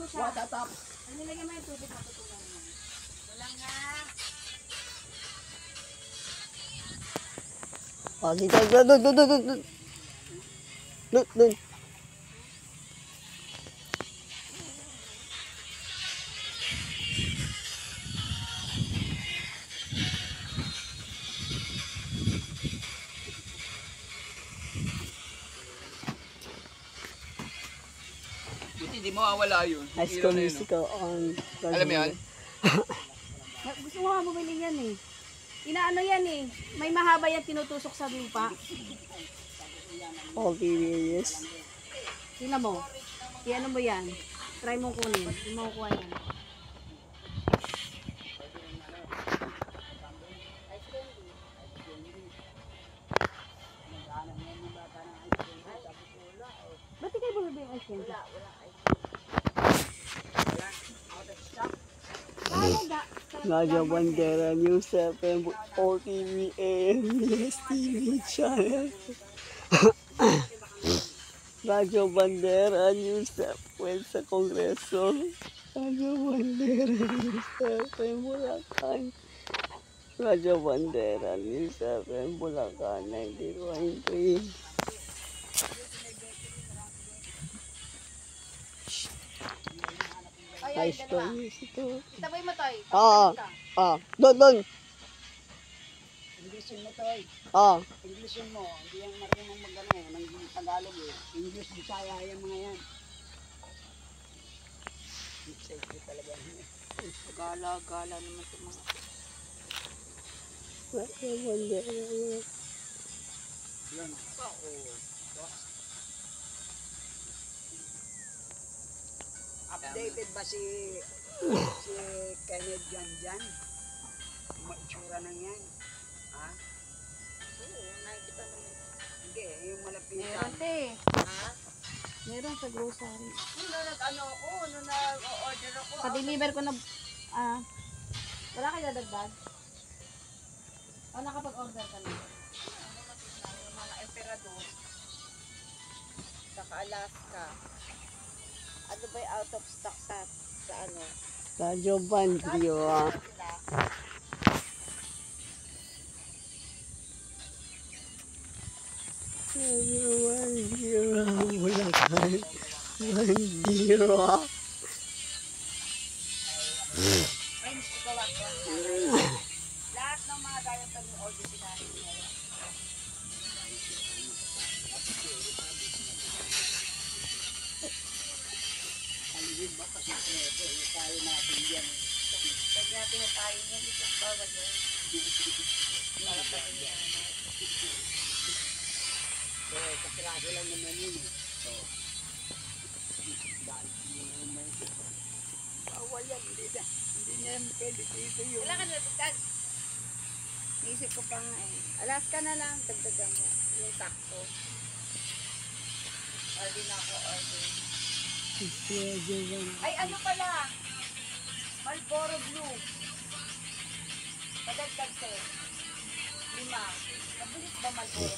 siya. Watatap. Pag nilagyan mo yung tubig, matutunan mo. Wala nga. Oh, dito, doon. Doon. Buti di mawawala yun. High School Musical on. Alam mo yan? Gusto mo nga bumili yan eh. Inaano yan eh. May mahaba yan tinutusok sa lupa. All videos. Tingnan mo. Iano mo yan. Try mong kunin. Hindi mo kukuha yan. Ba't di kayo bumili yung ice cream? Wala. Nadia Bandera, News 7, OTV, AMS TV channel. Radyo Bandera, News 7 sa Kongreso. Radyo Bandera, News 7, Bulacan. Radyo Bandera, News 7, Bulacan, 91.3. High School Musical. Itabay mo, Toy. Doon. Englishin mo, Toy. Englishin mo. Hindi yan marunong mag-ano, ng Tagalog eh. English, Bisaya, yung mga yan. Safety talaga. Gala-gala naman ito mga. Radyo Bandera. Yan. Updated ba si Kenneth dyan? Maitsura na yan. Ha? Oo, nakikita naman. Hindi, yung malapitan. Meron, te. Ha? Meron sa grocery. Nung nag-ano ako, nung nag-order ako. Pa-deliver ko na, wala kayo dadagdag? O nakapag-order ka na? Yung mga emperador. Saka Alaska. Ano ba yung out of stock sa ano? Radyo Bandera. Radyo Bandera, Bulacan. Bandera. Friends ko lang. Lahat ng mga gayang pag-order sila. Alibid ba kasi tayo natin yan. Pag natin na tayo yan, bawal yan. Para pa rin yan. Kasiraso lang naman yun eh. Bawal yan, hindi niya pwede dito yun. Wala ka na dadagdag. Naisip ko pa nga eh. Alaska na lang, dagdagan mo. Yung sakto. Order na ako, order. Ay, ano pala? Marlboro Blue. Padagdag sa'yo. 5. Mabilis ba Marlboro?